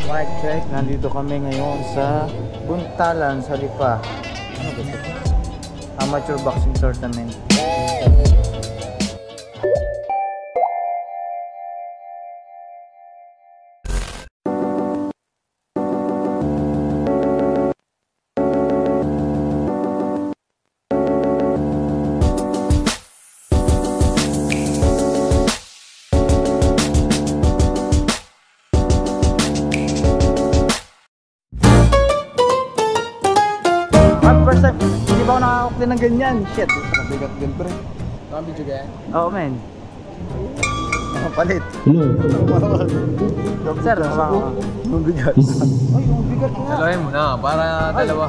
Mic check, nandito kami ngayon sa Buntalan, sa Lipa. Ano ba ito? Amateur boxing tournament. First time, hindi ba ako nakakakli ng ganyan? Shit. Bigat din pre. Nakabidyo ka yan? Oo, men. Palit. Sir, ang bigat. Ay, ang bigat nga. Dalawahin mo na, para dalawa.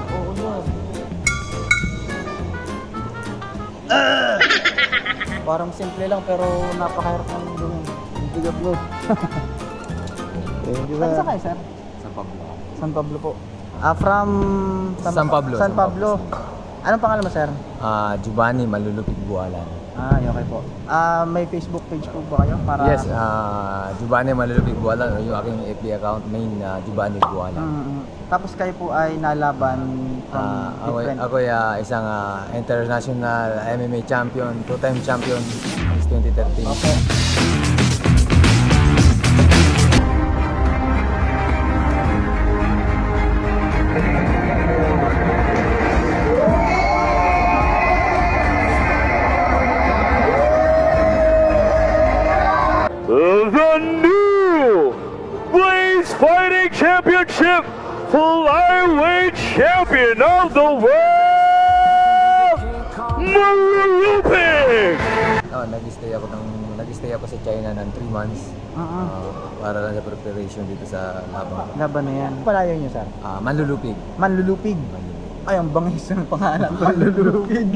Parang simple lang pero napakahirap ng gawin. Ang bigat mo. Saan kayo, sir? San Pablo. San Pablo po. From San Pablo. San Pablo. Anong pangalan mo, sir? Giovanni Malulupig Bualan. Okay po. May Facebook page po ba kayo? Para... Yes, Giovanni Malulupig Bualan, yung aking FB account main, Giovanni Bualan. Tapos kayo po ay nalaban from different... Ako ay isang international MMA champion, two-time champion since 2013. Okay. The new Blaze Fighting Championship Flyweight Champion of the World, Malulupig! Nag-stay ako sa China ng 3 months para lang sa preparation dito sa Laban na yan. Palayo nyo, sir? Manlulupig. Manlulupig. Ay, ang bangis ng pangalan. Manlulupig.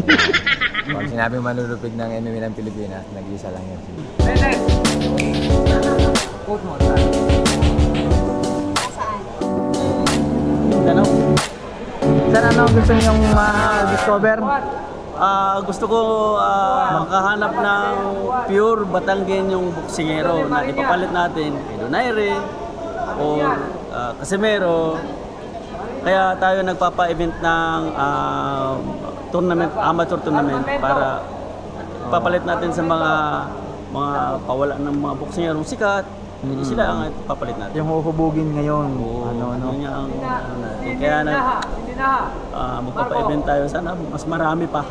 Pag sinabing manlulupig ng MMA ng Pilipinas, nag-iisa lang yan. Quote mo, sir. Tanong. Sir, ano gusto niyong ma-discover? Gusto ko makahanap ng pure Batanggenyong boksingero na ipapalit natin kay Donaire o Casimero. Kaya tayo nagpapa-event ng tournament, amateur tournament para ipapalit natin sa mga pawala ng mga boksingerong sikat. Sila ang ipapalit natin. Yung huhubugin ngayon. Ano niya ang natin. Kaya magpapa-event tayo. Sana mas marami pa.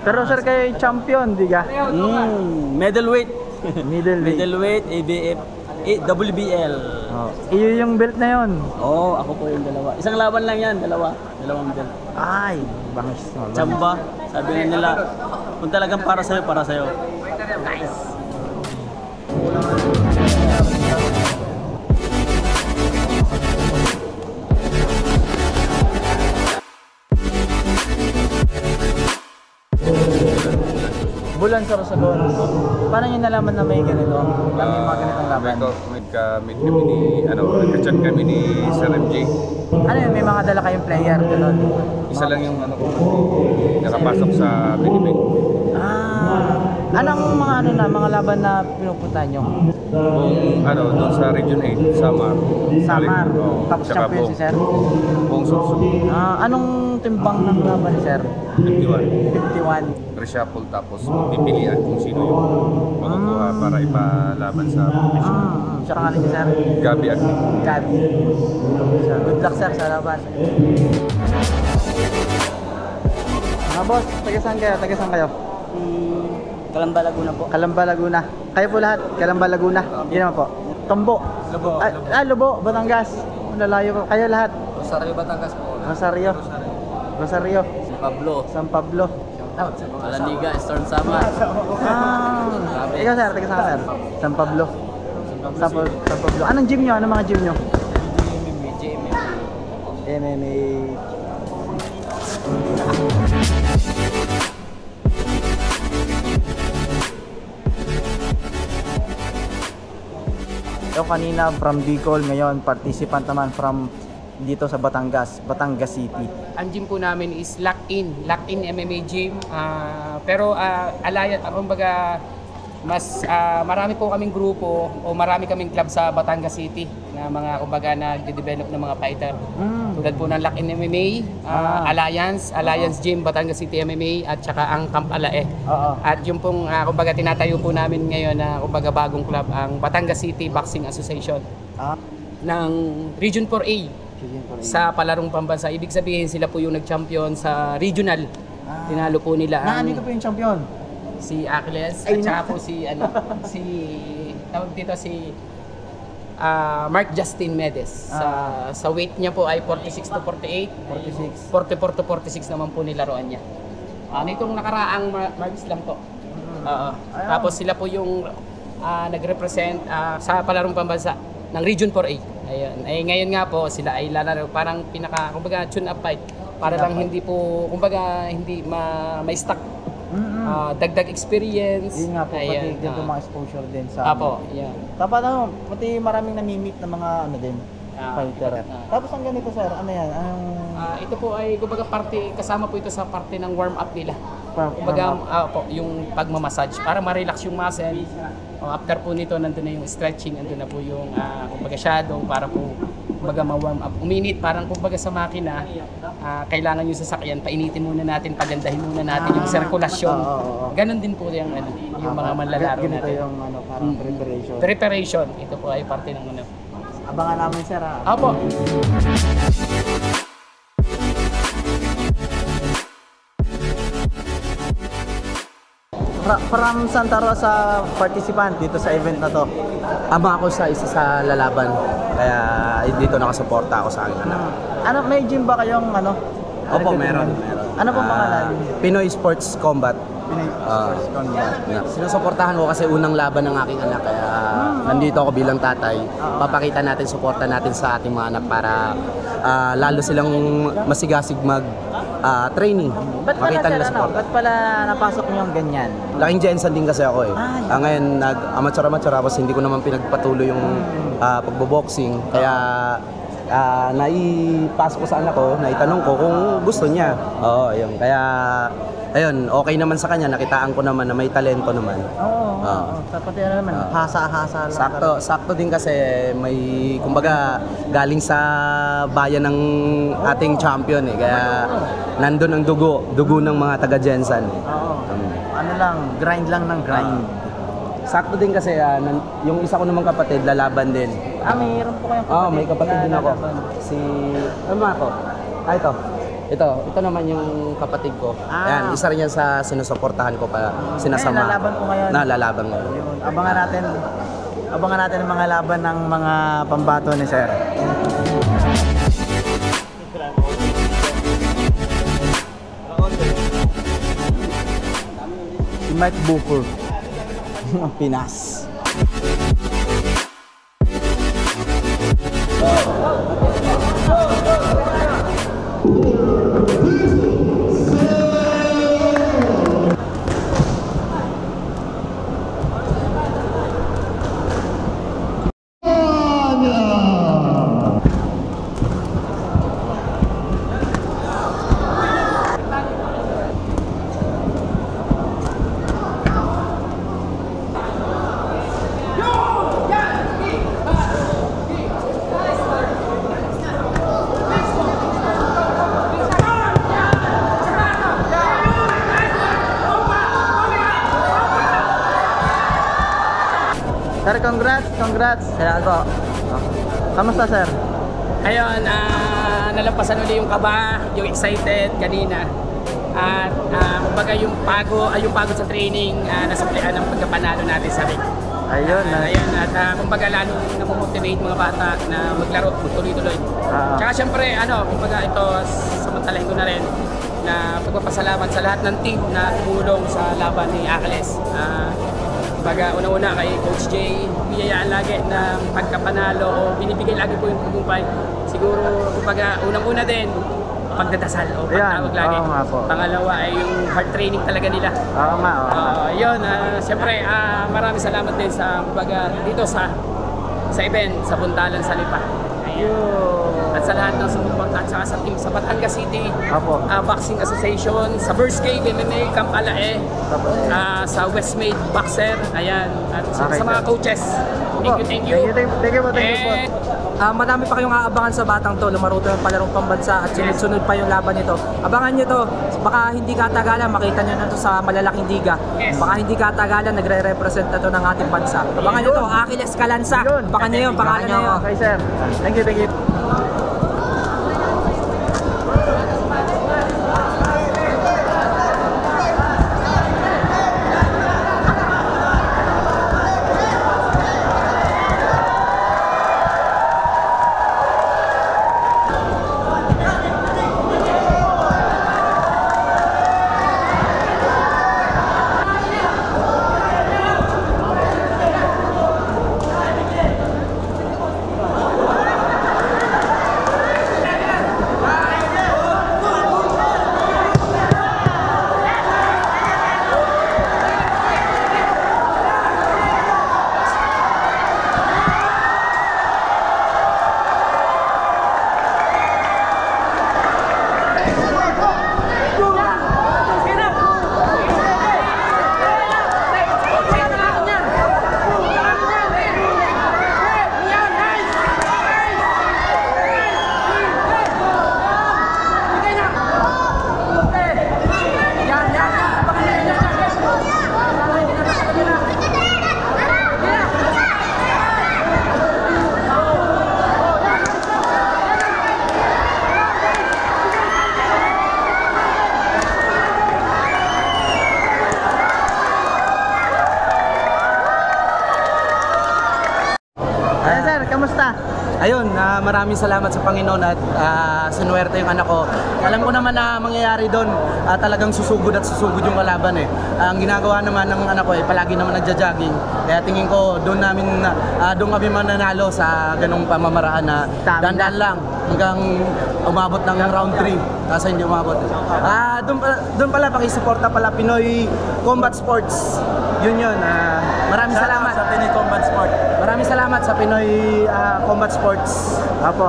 Pero sir, kayo champion, di ka? Middleweight. Middleweight. Middleweight, ABF, WBL. Iyo yung belt na yon. Ako po yung dalawa. Isang laban lang yan, dalawang belt. Ay, bangis. Chamba, sabi nga nila, kung talagang para sa'yo, para sa'yo. Nice. Bulan sa Rosalon. Paano nyo nalaman na may ganito? Na may mga ganitong laban? Nagka-chat kami ni Sir MJ. Ano yun? May mga dala kayong player? Ganun? Isa lang yung nakapasok sa Binibig. Anong mga laban na pinupunta nyo? Doon sa Region 8, Samar. Samar. Tapos champion si sir? Buong Surso. Anong timbang ng laban ni sir? 51. 51. Reshuffle tapos pipilian kung sino yung makukuha para ipalaban sa competition. Siya kangalan niya sir? Gabi Agni. Gabi. So, good luck sir sa laban. Mga boss, taga saan kayo? Calamba, Laguna po. Calamba, Laguna. Kayo po lahat, Calamba, Laguna. Yun naman po. Tombo. Lobo. Lobo, Batangas. Lalayo po. Kayo lahat. Rosario, Batangas po. Rosario. San Pablo. Alaniga, Eastern Samar. Ikaw sir, taga saan sir? San Pablo. San Pablo. Anong gym nyo? Anong mga gym nyo? MMA. Ito kanina from Bicol, ngayon participant naman from dito sa Batangas City. Ang gym po namin is Lock In MMA Gym. Pero kumbaga marami po kaming grupo o marami kaming club sa Batangas City na mga kumbaga nagde-develop ng mga fighter. Tulad po ng Lock in MMA, Alliance Gym, Batangas City MMA at saka ang Camp Alae. At yung pong kumbaga tinatayo po namin ngayon na kumbaga bagong club ang Batangas City Boxing Association ng Region 4A sa palarong pambansa. Ibig sabihin sila po yung nag-champion sa regional. Tinalo po nila ang Nandito po yung champion. si Achilles at saka po si tawag dito si Mark Justin Medes. Sa weight niya po ay 46 to 48, 44 to 46 naman po nilaruan niya. Nitong nakaraang Marks lang po. Tapos sila po yung nag-represent sa palarong pambansa ng Region 4A. Ayun. Ngayon nga po sila ay lalaro parang kumbaga tune up fight para lang hindi po kumbaga hindi ma-stuck. Dagdag experience. Yun nga po, pati dito mga exposure din sa yeah. Tapos pati maraming nami-meet na mga din, fighter. Tapos ang ganito sir, ano yan? Ito po ay kumbaga kasama po ito sa parte ng warm up nila. Kumbaga yung pagmamassage para ma-relax yung muscle. After po nito nandun na yung stretching, nandun na po yung kumbaga shadow para po kumbaga ma-warm up. Uminit parang kumbaga sa makina, kailangan yung sasakyan, painitin muna natin, pagandahin muna natin yung sirkulasyon. Ganon din po yung mga manlalaro ganito natin. yung parang preparation. Preparation, ito po ay parte ng Abangan namin sir. Apo. From Santa Rosa participant dito sa event na to. Ama ako sa isa sa lalaban, kaya dito nakasuporta ako sa aking anak. May gym ba kayong Opo, meron. Ano pong pangalan? Pinoy Sports Combat. Sinusuportahan ko kasi unang laban ng aking anak, kaya nandito ako bilang tatay. Papakita natin, suporta natin sa ating mga anak para lalo silang masigasig training. Makita nila support. Ba't pala napasok niyo yung ganyan? Laking Jensen din kasi ako eh. Ngayon nag-amateur tapos hindi ko naman pinagpatuloy yung pagbo-boxing. Kaya naipasok ko sa anak ko, naitanong ko kung gusto niya. Ayun. Kaya ayun, okay naman sa kanya, nakitaan ko naman na may talento naman. Pati naman, hasa-hasa lang. Sakto din kasi may kumbaga galing sa bayan ng ating champion eh. Kaya nandun ang dugo ng mga taga Jensen. Grind lang ng grind. Sakto din kasi yung isa ko namang kapatid lalaban din. Mayroon po kayong kapatid? May kapatid din ako. Ito naman yung kapatid ko. Ayan, isa rin yan sa sinusuportahan ko pa, sinasama. Lalaban po ngayon. Lalaban ngayon. Abangan natin ang mga laban ng mga pambato ni Sir. Si Mike Booker. Pinas. Sir, congrats. Kaya ako. Kamusta, sir? Ayun, nalampasan ulit yung kaba, yung excited kanina. At kumbaga yung pagod sa training, nasuklian ng pagkapanalo natin sa ring. Ayun. At kumbaga lalo namomotivate mga bata na maglaro, tuloy-tuloy. Tsaka syempre, kumbaga ito, samantalahin ko na rin na pagpapasalamat sa lahat ng team na tumulong sa laban ni Achilles. Kumbaga, una-una kay Coach Jay, biyayaan lagi ng pagkapanalo o binibigay lagi po yung tagumpay. Siguro, kumbaga, unang-una din, pagdadasal o pagtawag lagi. Pangalawa ay yung hard training talaga nila. Yun, siyempre, maraming salamat din sa, kumbaga, dito sa event, sa Buntalan sa Lipa. At sa lahat ng sumuporta at sa tsaka sa Batangas City Apo. Boxing Association, sa Burst Cave MMA Camp Alae, sa Westmade Boxer, ayan, at sa mga coaches. Thank you. Thank you po. Marami pa kayong aabangan sa batang to, lumaruto yung palarong pambansa at sunod-sunod pa yung laban nito. Abangan nyo to, baka hindi katagalan, makita nyo na to sa malalaking liga. Baka hindi katagalan, nagre-represent na to ng ating bansa. Abangan nyo to, Achilles Calanza. Abangan nyo yun, pangalan na yun. Okay, sir. Thank you. Kamusta? Ayun, maraming salamat sa Panginoon at sinuwerte yung anak ko. Alam ko naman na mangyayari doon, talagang susugod at susugod yung kalaban eh. Ang ginagawa naman ng anak ko eh, palagi naman nagja-jogging. Kaya tingin ko doon kami mananalo sa ganung pamamaraan na dandan lang hanggang umabot ng round 3. Kasi hindi umabot. Doon pala pakisuporta pala Pinoy Combat Sports. Yun. Maraming salamat sa Pinoy Combat Sports. Maraming salamat sa Pinoy Combat Sports. Apo.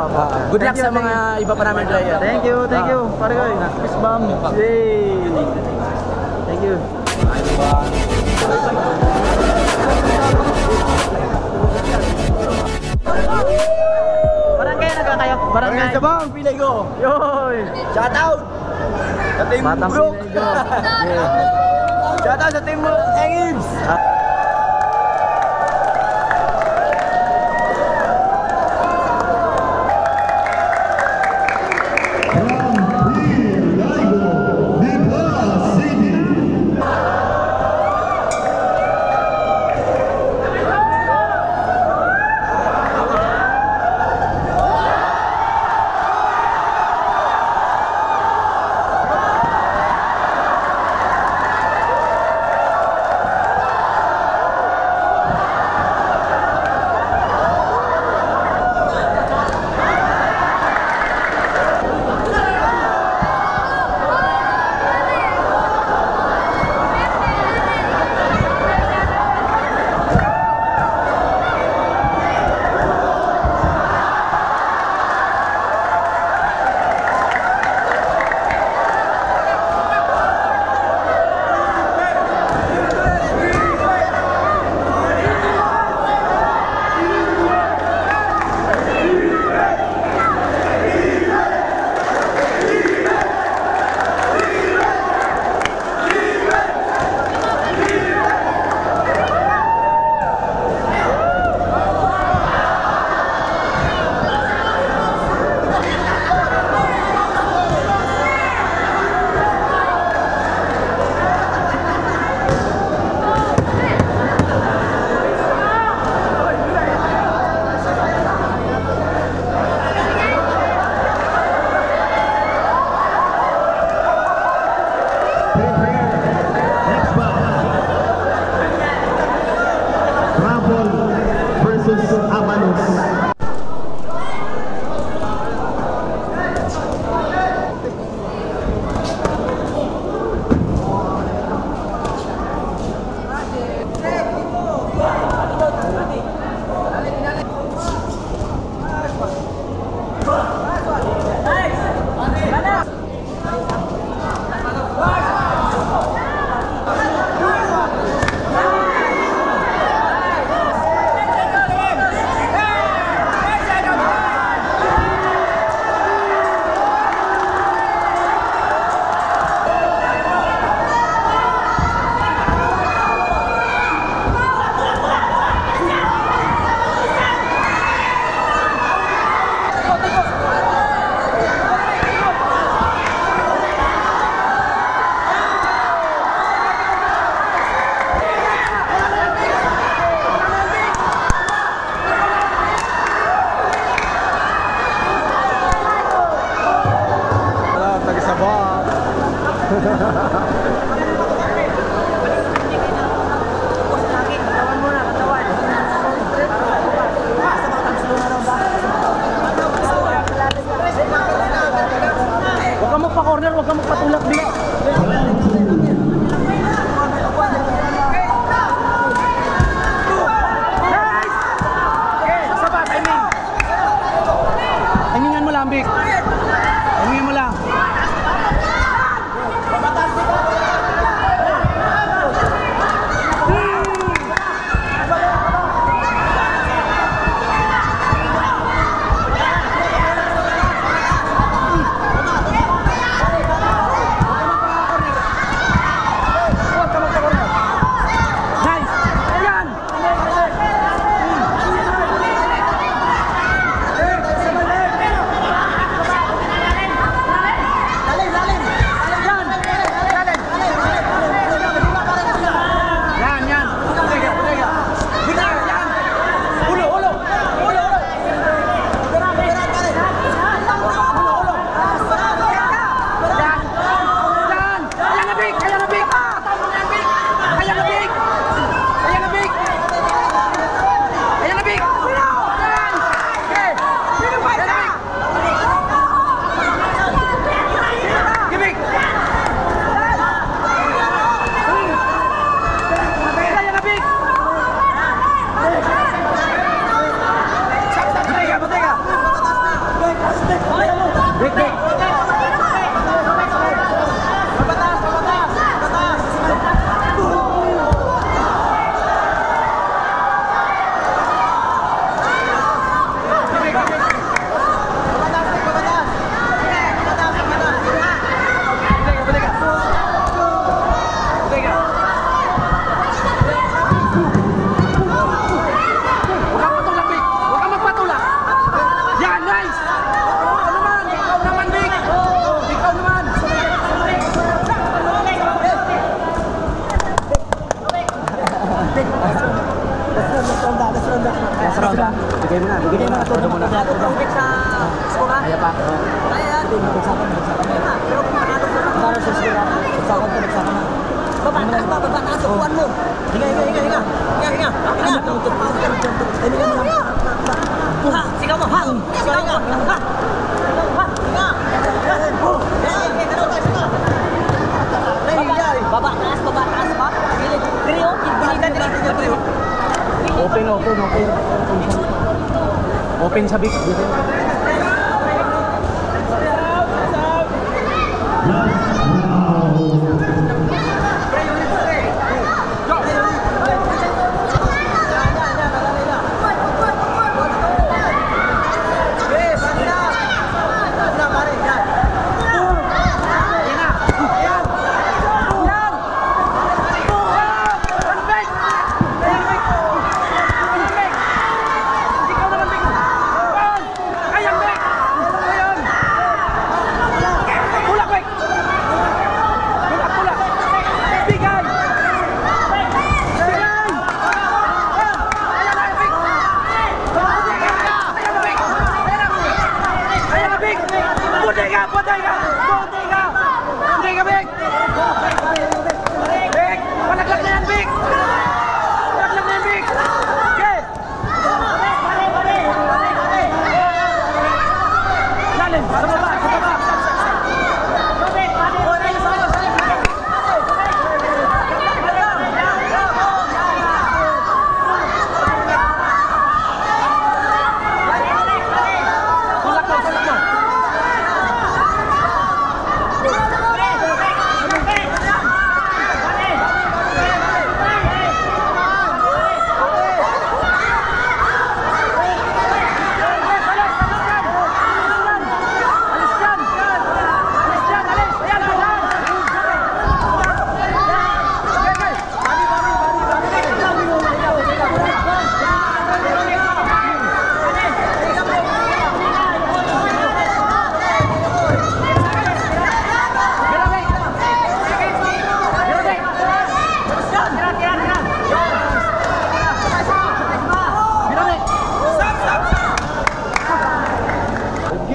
Good luck sa mga iba pa namin player. Thank you. Pare ko. Peace bomb. Yay. Thank you. Barangay nagkakayo. Barangay sa bang pilay ko. Yoy. Shout out. Sa team Brook. Shout out sa team Engibs. Huwag kang magpa-corner, huwag kang magpatulak bila. Timingan mo lang, Big. Timingan mo lang. Bigay mo na. Todo mo na. Tubig sa skora. Kaya pa. Kaya. Nagsakan. Pero kung makano sa skora sa skora. Nagsakan. Baba taas upuan mo. Hinga. Ha, sigaw mo. Ha. Sigaw mo. Ha. Baba taas pa. Trio. Open sa big.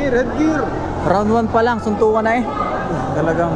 Red gear. Round 1 pa lang, suntukan na eh. Talagang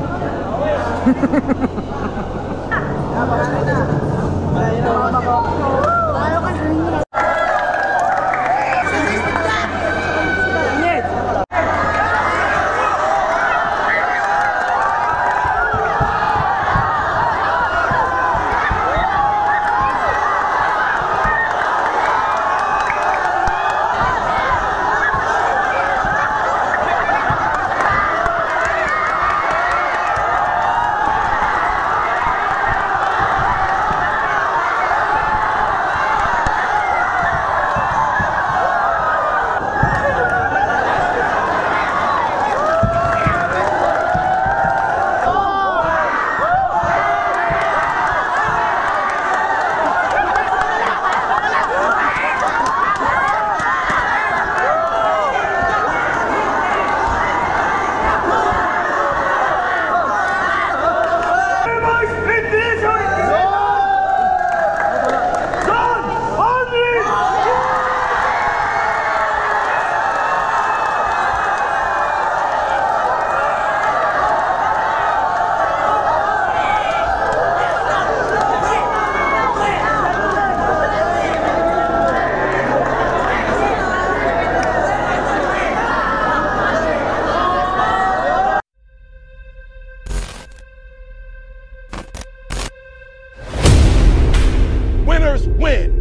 Winners win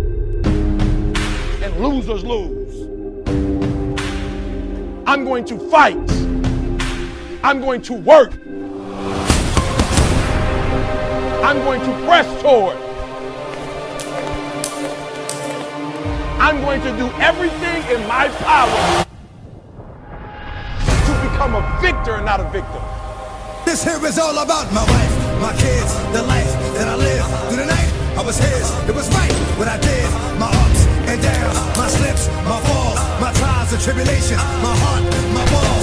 and losers lose. I'm going to fight. I'm going to work. I'm going to press toward. I'm going to do everything in my power to become a victor and not a victim. This here is all about my wife, my kids, the life that I live. Through the night, I was his. It was right what I did. My ups and downs, my slips, my falls, my trials and tribulations, my heart, my walls.